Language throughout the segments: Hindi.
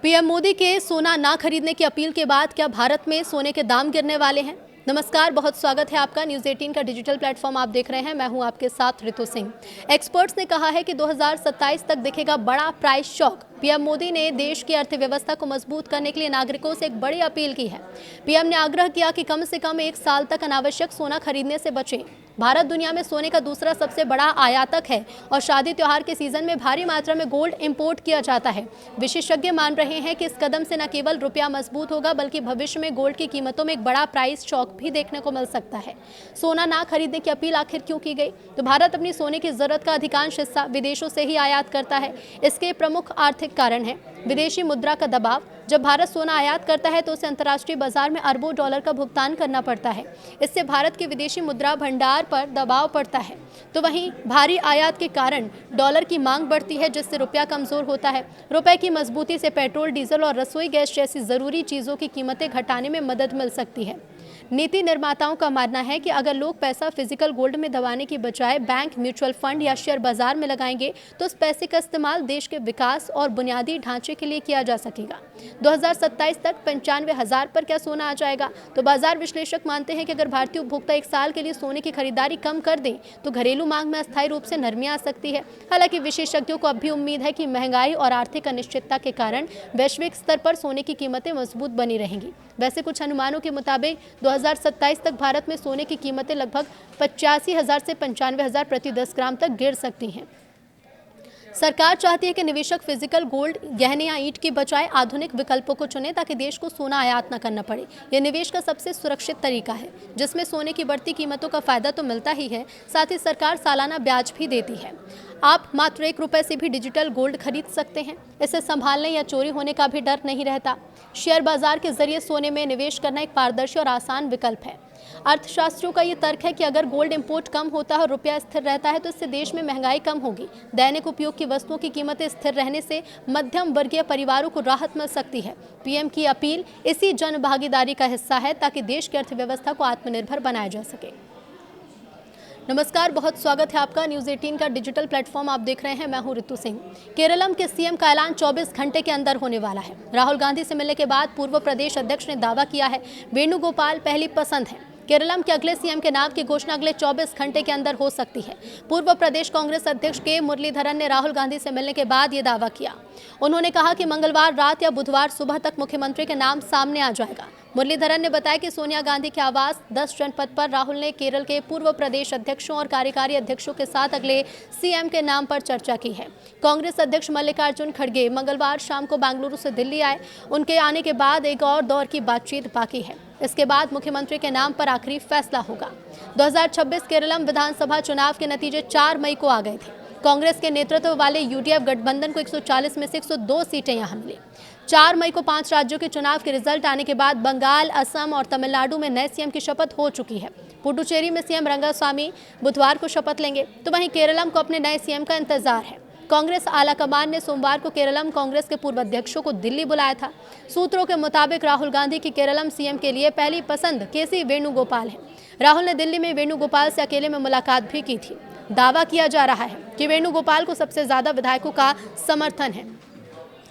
पीएम मोदी के सोना ना खरीदने की अपील के बाद क्या भारत में सोने के दाम गिरने वाले हैं? नमस्कार, बहुत स्वागत है आपका। न्यूज़ 18 का डिजिटल प्लेटफॉर्म आप देख रहे हैं। मैं हूं आपके साथ ऋतु सिंह। एक्सपर्ट्स ने कहा है कि 2027 तक दिखेगा बड़ा प्राइस शॉक। पीएम मोदी ने देश की अर्थव्यवस्था को मजबूत करने के लिए नागरिकों से एक बड़ी अपील की है। पीएम ने आग्रह किया कि कम से कम 1 साल तक अनावश्यक सोना खरीदने से बचें। भारत दुनिया में सोने का दूसरा सबसे बड़ा आयातक है और शादी त्योहार के सीजन में भारी मात्रा में गोल्ड इंपोर्ट किया जाता है। विशेषज्ञ मान रहे हैं कि इस कदम से न केवल रुपया मजबूत होगा बल्कि भविष्य में गोल्ड की कीमतों में एक बड़ा प्राइस शॉक भी देखने को मिल सकता है। सोना ना खरीदने की अपील आखिर क्यों की गई? तो भारत अपनी सोने की जरूरत का अधिकांश हिस्सा विदेशों से ही आयात करता है। इसके प्रमुख आर्थिक कारण है विदेशी मुद्रा का दबाव। जब भारत सोना आयात करता है तो उसे अंतर्राष्ट्रीय बाजार में अरबों डॉलर का भुगतान करना पड़ता है। इससे भारत के विदेशी मुद्रा भंडार पर दबाव पड़ता है। तो वहीं भारी आयात के कारण डॉलर की मांग बढ़ती है, जिससे रुपया कमजोर होता है। रुपए की मजबूती से पेट्रोल, डीजल और रसोई गैस जैसी जरूरी चीजों की कीमतें घटाने में मदद मिल सकती है। नीति निर्माताओं का मानना है कि अगर लोग पैसा फिजिकल गोल्ड में दबाने की बजाय बैंक, म्यूचुअल फंड या शेयर बाजार में लगाएंगे तो उस पैसे का इस्तेमाल देश के विकास और बुनियादी ढांचे के लिए किया जा सकेगा। 2027 तक 95,000 पर क्या सोना आ जाएगा? तो बाजार विश्लेषक मानते हैं कि अगर भारतीय उपभोक्ता 1 साल के लिए सोने की खरीदारी कम कर दें तो घरेलू मांग में अस्थायी रूप से नरमी आ सकती है। हालांकि विशेषज्ञों को अब भी उम्मीद है कि महंगाई और आर्थिक अनिश्चितता के कारण वैश्विक स्तर पर सोने की कीमतें मजबूत बनी रहेंगी। वैसे कुछ अनुमानों के मुताबिक 2027 तक भारत में सोने की कीमतें लगभग 85,000 से 95,000 प्रति 10 ग्राम तक गिर सकती हैं। सरकार चाहती है कि निवेशक फिजिकल गोल्ड, गहने या ईंट की बजाय आधुनिक विकल्पों को चुनें ताकि देश को सोना आयात न करना पड़े। यह निवेश का सबसे सुरक्षित तरीका है, जिसमें सोने की बढ़ती कीमतों का फायदा तो मिलता ही है, साथ ही सरकार सालाना ब्याज भी देती है। आप मात्र 1 रुपए से भी डिजिटल गोल्ड खरीद सकते हैं। इसे संभालने या चोरी होने का भी डर नहीं रहता। शेयर बाजार के जरिए सोने में निवेश करना एक पारदर्शी और आसान विकल्प है। अर्थशास्त्रियों का ये तर्क है कि अगर गोल्ड इंपोर्ट कम होता है और रुपया स्थिर रहता है तो इससे देश में महंगाई कम होगी। दैनिक उपयोग की वस्तुओं की कीमतें स्थिर रहने से मध्यम वर्गीय परिवारों को राहत मिल सकती है। पीएम की अपील इसी जन भागीदारी का हिस्सा है ताकि देश की अर्थव्यवस्था को आत्मनिर्भर बनाया जा सके। नमस्कार, बहुत स्वागत है आपका। न्यूज़ 18 का डिजिटल प्लेटफॉर्म आप देख रहे हैं। मैं हूं ऋतु सिंह। केरलम के सीएम का ऐलान 24 घंटे के अंदर होने वाला है। राहुल गांधी से मिलने के बाद पूर्व प्रदेश अध्यक्ष ने दावा किया है वेणुगोपाल पहली पसंद है। केरलम के अगले सीएम के नाम की घोषणा अगले 24 घंटे के अंदर हो सकती है। पूर्व प्रदेश कांग्रेस अध्यक्ष के मुरलीधरन ने राहुल गांधी से मिलने के बाद ये दावा किया। उन्होंने कहा कि मंगलवार रात या बुधवार सुबह तक मुख्यमंत्री के नाम सामने आ जाएगा। मुरलीधरन ने बताया कि सोनिया गांधी के आवास 10 जनपद पर राहुल ने केरल के पूर्व प्रदेश अध्यक्षों और कार्यकारी अध्यक्षों के साथ अगले सीएम के नाम पर चर्चा की है। कांग्रेस अध्यक्ष मल्लिकार्जुन खड़गे मंगलवार शाम को बेंगलुरु से दिल्ली आए। उनके आने के बाद एक और दौर की बातचीत बाकी है। इसके बाद मुख्यमंत्री के नाम पर आखिरी फैसला होगा। 2026 केरलम विधानसभा चुनाव के नतीजे 4 मई को आ गए थे। कांग्रेस के नेतृत्व वाले यूडीएफ गठबंधन को 140 में से 102 सीटें यहां मिली। 4 मई को 5 राज्यों के चुनाव के रिजल्ट आने के बाद बंगाल, असम और तमिलनाडु में नए सीएम की शपथ हो चुकी है। पुडुचेरी में सीएम रंगास्वामी बुधवार को शपथ लेंगे, तो वहीं केरलम को अपने नए सीएम का इंतजार है। कांग्रेस आलाकमान ने सोमवार को केरलम कांग्रेस के पूर्व अध्यक्षों को दिल्ली बुलाया था। सूत्रों के मुताबिक राहुल गांधी की केरलम सीएम के लिए पहली पसंद केसी वेणुगोपाल है। राहुल ने दिल्ली में वेणुगोपाल से अकेले में मुलाकात भी की थी। दावा किया जा रहा है कि वेणुगोपाल को सबसे ज्यादा विधायकों का समर्थन है।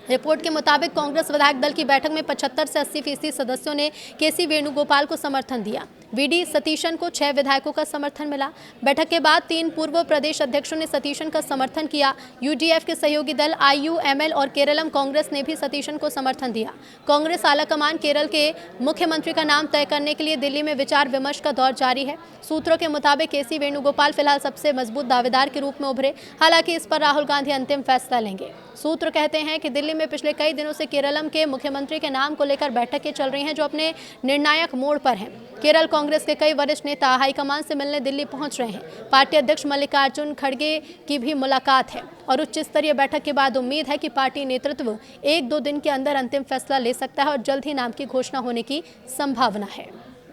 रिपोर्ट के मुताबिक कांग्रेस विधायक दल की बैठक में 75 से 80% सदस्यों ने केसी वेणुगोपाल को समर्थन दिया। वीडी सतीशन को 6 विधायकों का समर्थन मिला। बैठक के बाद 3 पूर्व प्रदेश अध्यक्षों ने सतीशन का समर्थन किया। यूडीएफ के सहयोगी दल आईयूएमएल और केरलम कांग्रेस ने भी सतीशन को समर्थन दिया। कांग्रेस आलाकमान केरल के मुख्यमंत्री का नाम तय करने के लिए दिल्ली में विचार विमर्श का दौर जारी है। सूत्रों के मुताबिक केसी वेणुगोपाल फिलहाल सबसे मजबूत दावेदार के रूप में उभरे। हालांकि इस पर राहुल गांधी अंतिम फैसला लेंगे। सूत्र कहते हैं कि दिल्ली में पिछले कई दिनों से केरलम के मुख्यमंत्री के नाम को लेकर बैठकें चल रही हैं, जो अपने निर्णायक मोड़ पर हैं। केरल कांग्रेस के कई वरिष्ठ नेता हाईकमान से मिलने दिल्ली पहुंच रहे हैं। पार्टी अध्यक्ष मल्लिकार्जुन खड़गे की भी मुलाकात है और उच्च स्तरीय बैठक के बाद उम्मीद है कि पार्टी नेतृत्व 1-2 दिन के अंदर अंतिम फैसला ले सकता है और जल्द ही नाम की घोषणा होने की संभावना है।